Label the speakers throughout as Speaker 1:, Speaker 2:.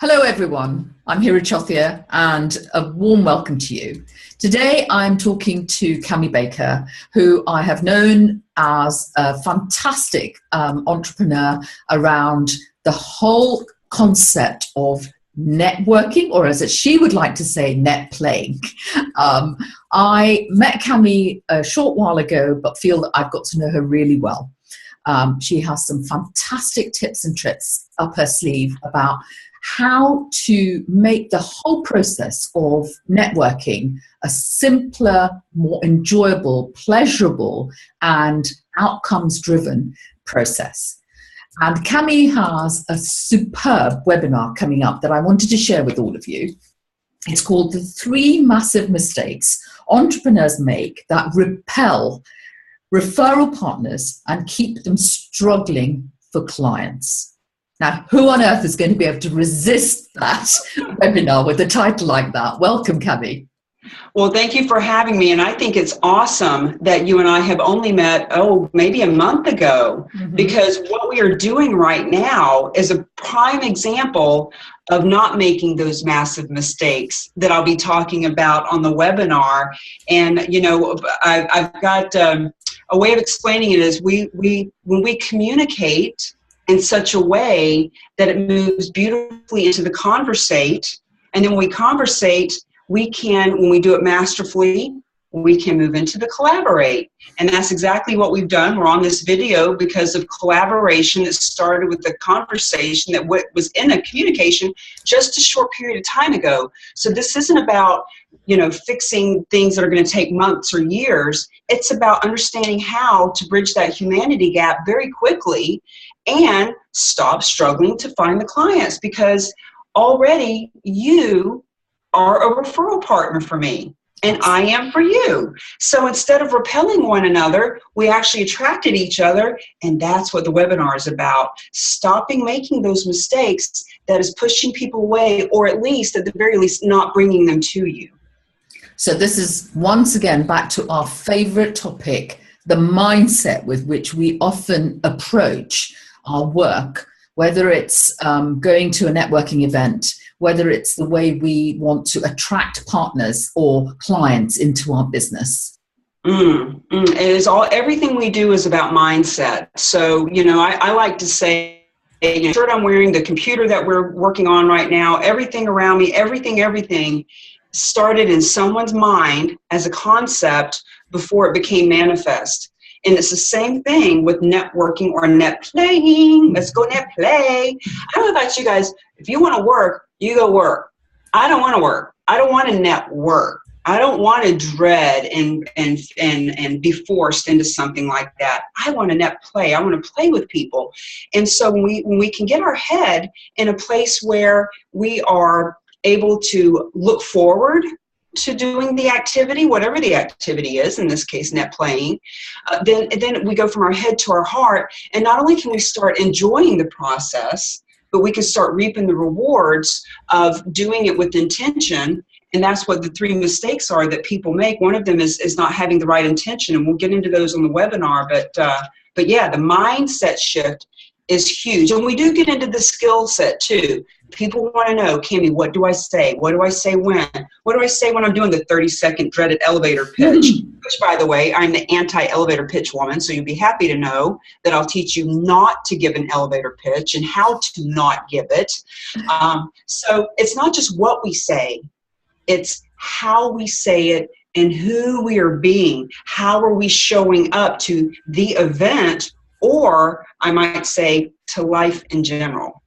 Speaker 1: Hello everyone, I'm Hira Chothia and a warm welcome to you. Today I'm talking to Cami Baker, who I have known as a fantastic entrepreneur around the whole concept of networking, or as she would like to say, net playing. I met Cami a short while ago, but feel that I've got to know her really well. She has some fantastic tips and tricks up her sleeve about how to make the whole process of networking a simpler, more enjoyable, pleasurable, and outcomes-driven process. And Cami has a superb webinar coming up that I wanted to share with all of you. It's called The 3 Massive Mistakes Entrepreneurs Make That Repel Referral Partners and Keep Them Struggling for Clients. Now, who on earth is going to be able to resist that webinar with a title like that? Welcome, Cami.
Speaker 2: Well, thank you for having me. And I think it's awesome that you and I have only met, maybe a month ago, because what we are doing right now is a prime example of not making those massive mistakes that I'll be talking about on the webinar. And, you know, I've got a way of explaining it is when we communicate in such a way that it moves beautifully into the conversate. And then when we conversate, we can, when we do it masterfully, we can move into the collaborate. And that's exactly what we've done. We're on this video because of collaboration that started with the conversation that was in a communication just a short period of time ago. So this isn't about, fixing things that are going to take months or years. It's about understanding how to bridge that humanity gap very quickly and stop struggling to find the clients, because already you are a referral partner for me and I am for you. So instead of repelling one another, we actually attracted each other, and that's what the webinar is about. Stopping making those mistakes that is pushing people away, or at least, at the very least, not bringing them to you.
Speaker 1: So this is once again back to our favorite topic, the mindset with which we often approach our work, whether it's going to a networking event, whether it's the way we want to attract partners or clients into our business.
Speaker 2: It is everything we do is about mindset. So, I like to say, the shirt I'm wearing, the computer that we're working on right now, everything around me, everything started in someone's mind as a concept before it became manifest. And it's the same thing with networking or net playing. Let's go net play. I don't know about you guys. If you want to work, you go work. I don't want to work. I don't want to network. I don't want to dread and be forced into something like that. I want to net play. I want to play with people. And so when we can get our head in a place where we are able to look forward to doing the activity, whatever the activity is, in this case, net playing, then we go from our head to our heart. And not only can we start enjoying the process, but we can start reaping the rewards of doing it with intention. And that's what the 3 mistakes are that people make. One of them is not having the right intention. And we'll get into those on the webinar. But yeah, the mindset shift is huge. And we do get into the skill set too. People want to know, Cami, what do I say? What do I say when? What do I say when I'm doing the 30-second dreaded elevator pitch? Which, by the way, I'm the anti-elevator pitch woman, so you'll be happy to know that I'll teach you not to give an elevator pitch and how to not give it. So it's not just what we say, it's how we say it and who we are being. How are we showing up to the event, or I might say to life in general?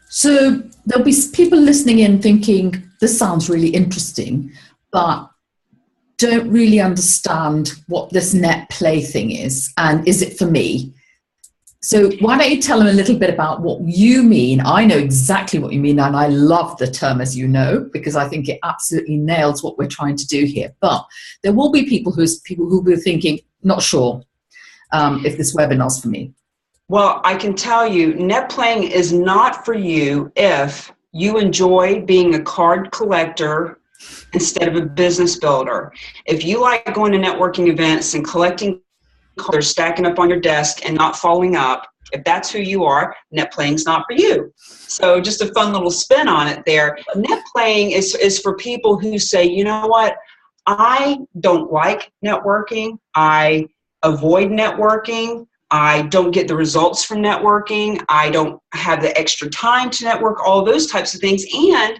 Speaker 1: So there'll be people listening in thinking, this sounds really interesting, but don't really understand what this net play thing is, and is it for me? So why don't you tell them a little bit about what you mean? I know exactly what you mean, and I love the term, as you know, because I think it absolutely nails what we're trying to do here. But there will be people who will be thinking, not sure if this webinar's for me.
Speaker 2: Well, I can tell you, net playing is not for you if you enjoy being a card collector instead of a business builder. If you like going to networking events and collecting cards, stacking up on your desk and not following up, If that's who you are, net playing's not for you. So just a fun little spin on it there. Net playing is for people who say, you know what, I don't like networking. I avoid networking. I don't get the results from networking. I don't have the extra time to network, all those types of things. And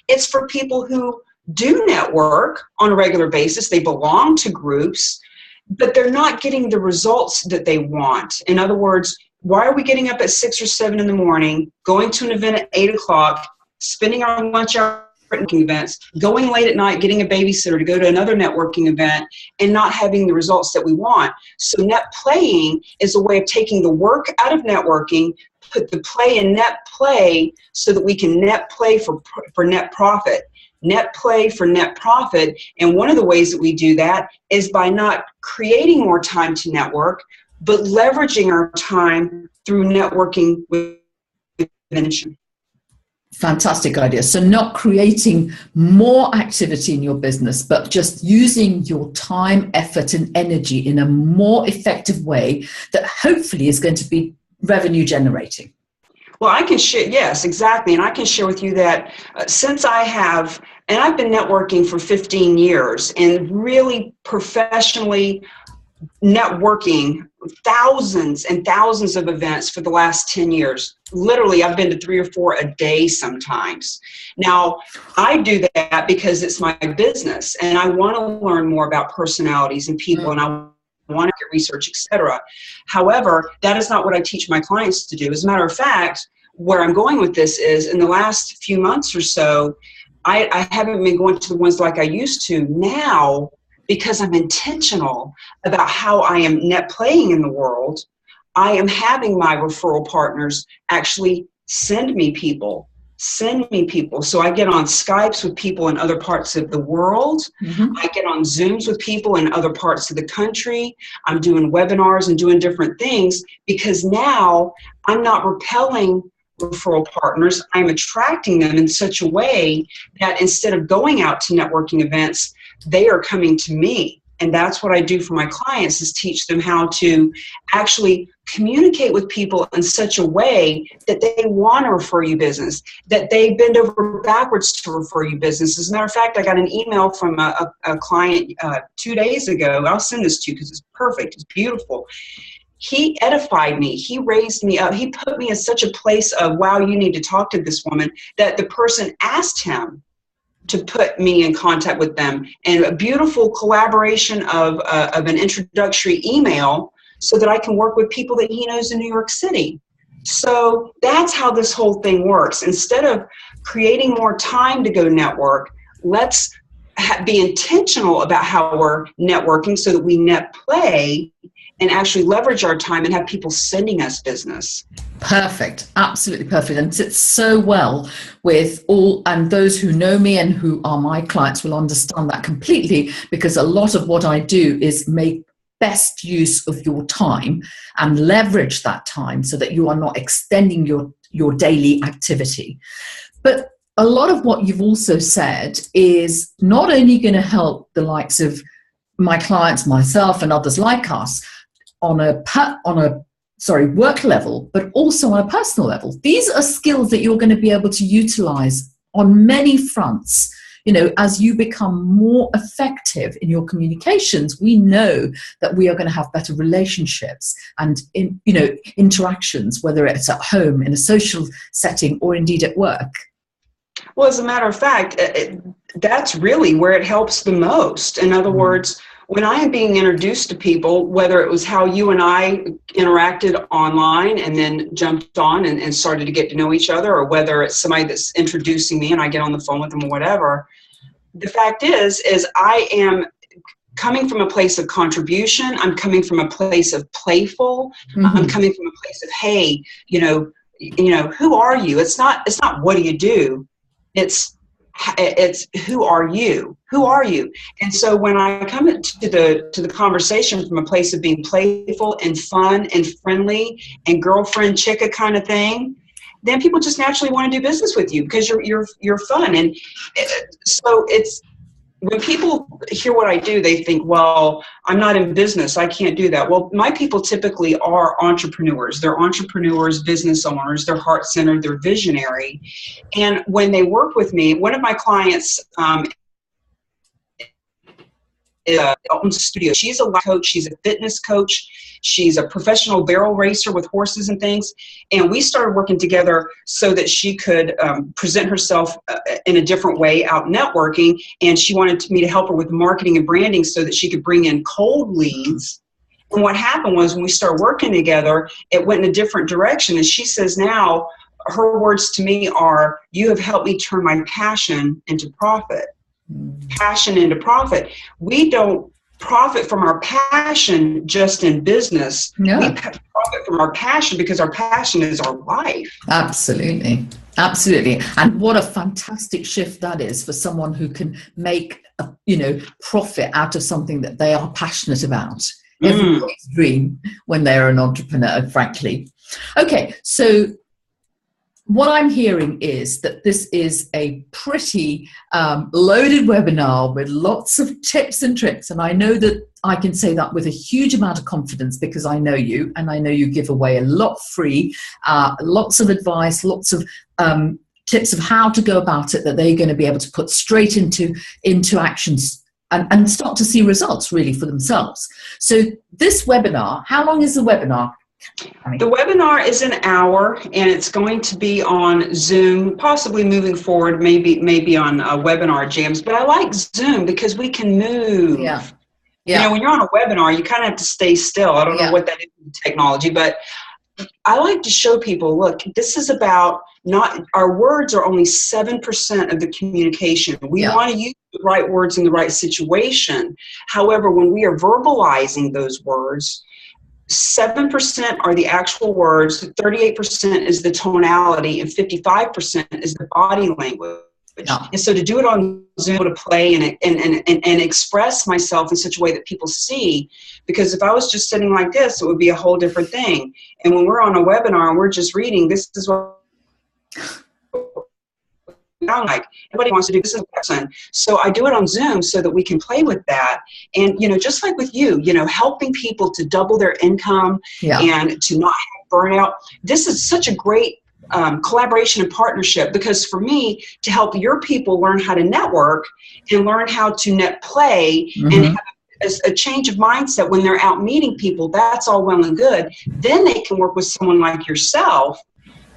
Speaker 2: it's for people who do network on a regular basis. They belong to groups, but they're not getting the results that they want. In other words, why are we getting up at 6 or 7 in the morning, going to an event at 8 o'clock, spending our lunch hour at networking events, going late at night, getting a babysitter to go to another networking event, and not having the results that we want? So net playing is a way of taking the work out of networking, put the play in net play so that we can net play for net profit. Net play for net profit. And one of the ways that we do that is by not creating more time to network, but leveraging our time through networking with invention.
Speaker 1: Fantastic idea. So not creating more activity in your business, but just using your time, effort, and energy in a more effective way that hopefully is going to be revenue generating.
Speaker 2: Well, I can share, yes, exactly. And I can share with you that since I've been networking for 15 years and really professionally networking thousands and thousands of events for the last 10 years. Literally, I've been to 3 or 4 a day sometimes. Now, I do that because it's my business and I want to learn more about personalities and people, and I want to get research, etc. However, that is not what I teach my clients to do. As a matter of fact, where I'm going with this is in the last few months or so, I haven't been going to the ones like I used to. Now, because I'm intentional about how I am net playing in the world, I am having my referral partners actually send me people. So I get on Skypes with people in other parts of the world. Mm-hmm. I get on Zooms with people in other parts of the country. I'm doing webinars and doing different things because now I'm not repelling referral partners. I'm attracting them in such a way that instead of going out to networking events, they are coming to me. And that's what I do for my clients, is teach them how to actually communicate with people in such a way that they want to refer you business, that they bend over backwards to refer you business. As a matter of fact, I got an email from a client 2 days ago. I'll send this to you because it's perfect. It's beautiful. He edified me. He raised me up. He put me in such a place of, wow, you need to talk to this woman, that the person asked him to put me in contact with them, and a beautiful collaboration of an introductory email so that I can work with people that he knows in New York City. So that's how this whole thing works. Instead of creating more time to go network, let's be intentional about how we're networking so that we net play and actually leverage our time and have people sending us business. Perfect.
Speaker 1: Absolutely perfect. And it sits so well with all, and those who know me and who are my clients will understand that completely, because a lot of what I do is make best use of your time and leverage that time so that you are not extending your daily activity. But a lot of what you've also said is not only going to help the likes of my clients, myself, and others like us on a work level, but also on a personal level. These are skills that you're going to be able to utilize on many fronts. You know, as you become more effective in your communications, we know that we are going to have better relationships and interactions, whether it's at home, in a social setting, or indeed at work.
Speaker 2: Well, as a matter of fact, that's really where it helps the most. In other words, when I am being introduced to people, whether it was how you and I interacted online and then jumped on and started to get to know each other, or whether it's somebody that's introducing me and I get on the phone with them or whatever, the fact is I am coming from a place of contribution. I'm coming from a place of playful. Mm-hmm. I'm coming from a place of, hey, who are you? It's not what do you do? It's who are you? Who are you? And so when I come to the conversation from a place of being playful and fun and friendly and girlfriend chicka kind of thing, then people just naturally want to do business with you because you're fun. And so it's when people hear what I do, they think, well, I'm not in business. I can't do that. Well, my people typically are entrepreneurs. They're entrepreneurs, business owners. They're heart-centered. They're visionary. And when they work with me, one of my clients own studio. She's a life coach. She's a fitness coach. She's a professional barrel racer with horses and things. And we started working together so that she could present herself in a different way out networking. And she wanted me to help her with marketing and branding so that she could bring in cold leads. And what happened was when we started working together, it went in a different direction. And she says now, her words to me are, you have helped me turn my passion into profit. Passion into profit. We don't profit from our passion just in business. No. We profit from our passion because our passion is our life.
Speaker 1: Absolutely. Absolutely. And what a fantastic shift that is for someone who can make, profit out of something that they are passionate about. Everybody's dream when they're an entrepreneur, frankly. Okay, so what I'm hearing is that this is a pretty loaded webinar with lots of tips and tricks. And I know that I can say that with a huge amount of confidence because I know you, and I know you give away a lot free, lots of advice, lots of tips of how to go about it that they're going to be able to put straight into actions and start to see results really for themselves. So this webinar, how long is the webinar?
Speaker 2: The webinar is an hour, and it's going to be on Zoom, possibly moving forward, maybe on webinar jams. But I like Zoom because we can move. Yeah. When you're on a webinar, you kind of have to stay still. I don't know what that is in technology, but I like to show people, look, this is about our words are only 7% of the communication. We want to use the right words in the right situation. However, when we are verbalizing those words, 7% are the actual words, 38% is the tonality, and 55% is the body language. Yeah. And so to do it on Zoom, to play and express myself in such a way that people see, because if I was just sitting like this, it would be a whole different thing. And when we're on a webinar and we're just reading, this is what like everybody wants to do this in person. So I do it on Zoom so that we can play with that. And, just like with you, helping people to double their income and to not have burnout. This is such a great collaboration and partnership, because for me to help your people learn how to network and learn how to net play and have a change of mindset when they're out meeting people, that's all well and good. Then they can work with someone like yourself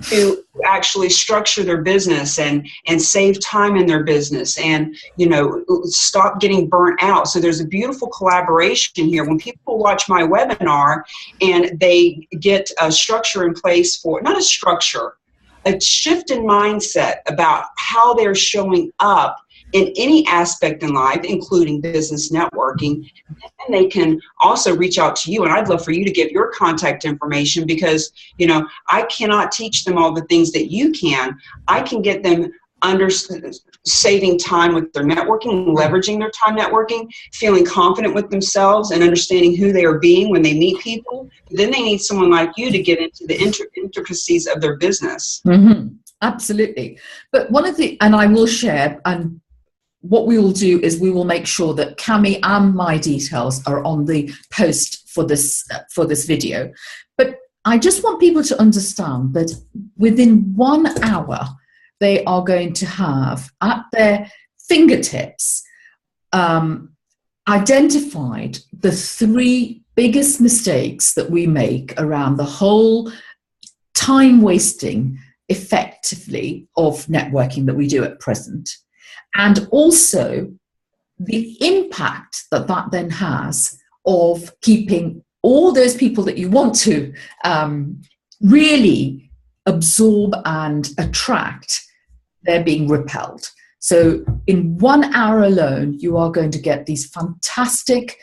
Speaker 2: to actually structure their business and save time in their business and, stop getting burnt out. So there's a beautiful collaboration here. When people watch my webinar and they get a structure in place for, not a structure, a shift in mindset about how they're showing up in any aspect in life, including business networking, and they can also reach out to you. And I'd love for you to give your contact information because, I cannot teach them all the things that you can. I can get them saving time with their networking, leveraging their time networking, feeling confident with themselves and understanding who they are being when they meet people. Then they need someone like you to get into the intricacies of their business.
Speaker 1: Absolutely. But and I will share, and what we will do is we will make sure that Cami and my details are on the post for this video. But I just want people to understand that within 1 hour, they are going to have at their fingertips identified the 3 biggest mistakes that we make around the whole time wasting effectively of networking that we do at present. And also the impact that then has of keeping all those people that you want to really absorb and attract, they're being repelled. So in 1 hour alone, you are going to get these fantastic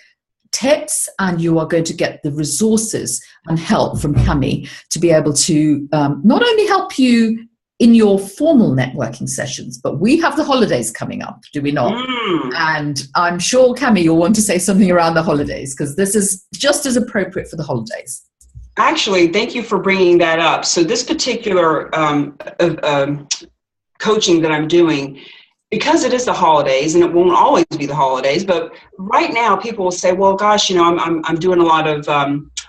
Speaker 1: tips and you are going to get the resources and help from Cami to be able to not only help you in your formal networking sessions, but we have the holidays coming up, do we not? And I'm sure, Cami, you'll want to say something around the holidays because this is just as appropriate for the holidays.
Speaker 2: Actually, thank you for bringing that up. So this particular coaching that I'm doing, because it is the holidays, and it won't always be the holidays, but right now people will say, well, gosh, I'm doing a lot of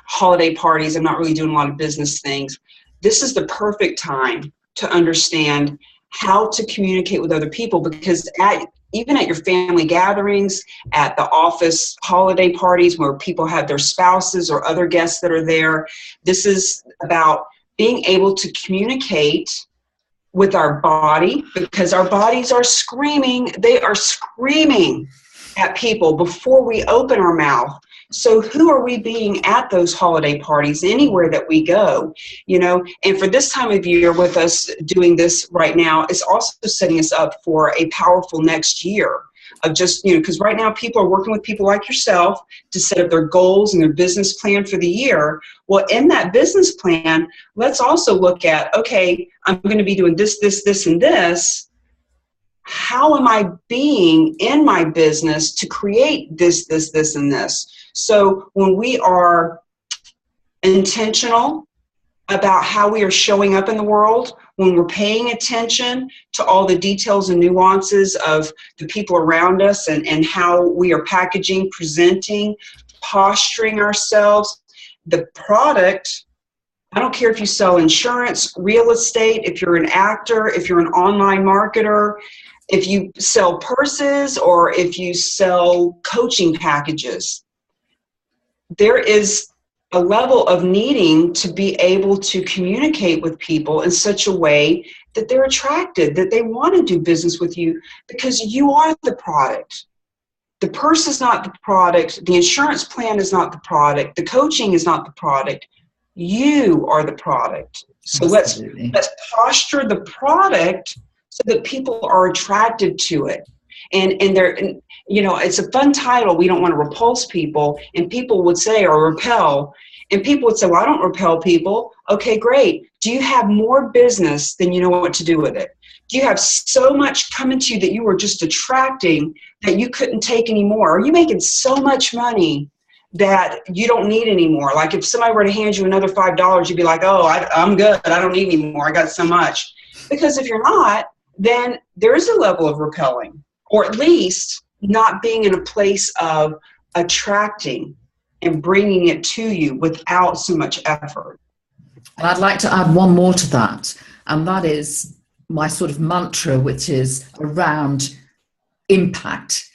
Speaker 2: holiday parties. I'm not really doing a lot of business things. This is the perfect time to understand how to communicate with other people, because even at your family gatherings, at the office holiday parties where people have their spouses or other guests that are there, this is about being able to communicate with our body, because our bodies are screaming. They are screaming at people before we open our mouth. So who are we being at those holiday parties, anywhere that we go, and for this time of year with us doing this right now, is also setting us up for a powerful next year of just, because right now people are working with people like yourself to set up their goals and their business plan for the year. Well, in that business plan, let's also look at, okay, I'm going to be doing this, this, this, and this. How am I being in my business to create this, this, this, and this? So when we are intentional about how we are showing up in the world, when we're paying attention to all the details and nuances of the people around us and how we are packaging, presenting, posturing ourselves, the product, I don't care if you sell insurance, real estate, if you're an actor, if you're an online marketer, if you sell purses, or if you sell coaching packages, there is a level of needing to be able to communicate with people in such a way that they're attracted, that they want to do business with you, because you are the product. The purse is not the product. The insurance plan is not the product. The coaching is not the product. You are the product. So let's posture the product so that people are attracted to it. And they're, it's a fun title. We don't want to repulse people. And people would say, or repel. And people would say, well, I don't repel people. Okay, great. Do you have more business than you know what to do with it? Do you have so much coming to you that you were just attracting that you couldn't take anymore? Are you making so much money that you don't need anymore? Like if somebody were to hand you another $5, you'd be like, oh, I'm good. I don't need any more. I got so much. Because if you're not, then there is a level of repelling, or at least not being in a place of attracting and bringing it to you without so much effort.
Speaker 1: And I'd like to add one more to that, and that is my sort of mantra, which is around impact,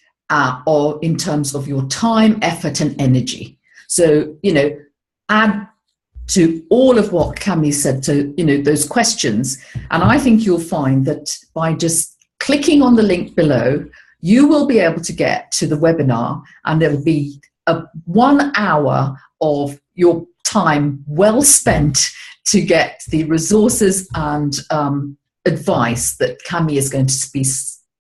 Speaker 1: or in terms of your time, effort, and energy. So, add to all of what Cami said to, those questions. And I think you'll find that by just clicking on the link below, you will be able to get to the webinar, and there will be 1 hour of your time well spent to get the resources and advice that Cami is going to be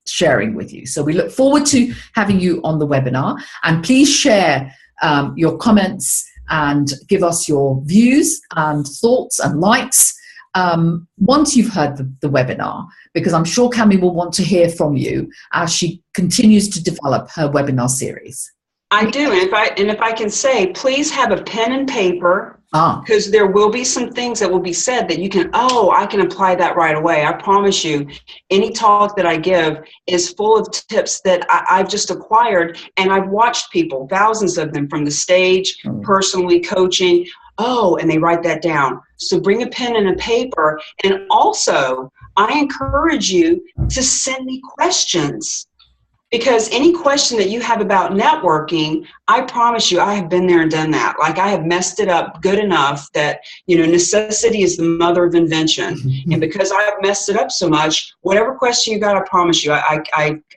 Speaker 1: sharing with you. So we look forward to having you on the webinar, and please share your comments and give us your views and thoughts and likes once you've heard the webinar, because I'm sure Cami will want to hear from you as she continues to develop her webinar series.
Speaker 2: I do, and if I can say, please have a pen and paper, because there will be some things that will be said that you can, I can apply that right away. I promise you, any talk that I give is full of tips that I've just acquired, and I've watched people, thousands of them from the stage, personally coaching, and they write that down. So bring a pen and a paper, and also I encourage you to send me questions. Because any question that you have about networking, I promise you, I have been there and done that. Like I have messed it up good enough that, necessity is the mother of invention. And because I have messed it up so much, whatever question you got, I promise you, I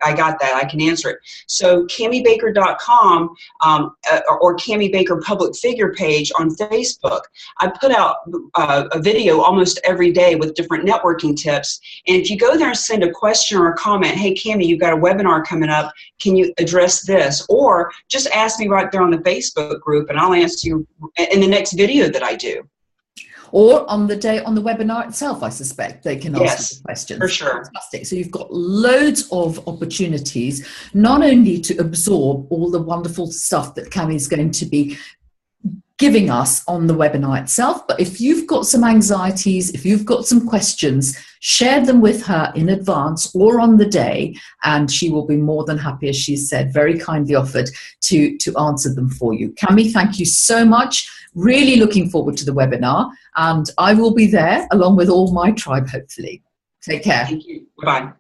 Speaker 2: got that. I can answer it. So CamiBaker.com or Cami Baker public figure page on Facebook, I put out a video almost every day with different networking tips. And if you go there and send a question or a comment, hey, Cami, you've got a webinar coming up, can you address this? Or just ask me right there on the Facebook group, and I'll answer you in the next video that I do.
Speaker 1: Or on the day on the webinar itself, I suspect they can ask questions.
Speaker 2: For sure.
Speaker 1: Fantastic. So you've got loads of opportunities, not only to absorb all the wonderful stuff that Cami is going to be giving us on the webinar itself. But if you've got some anxieties, if you've got some questions, share them with her in advance or on the day, and she will be more than happy, as she said, very kindly offered to answer them for you. Cami, thank you so much. Really looking forward to the webinar, and I will be there along with all my tribe, hopefully. Take care.
Speaker 2: Thank you. Bye.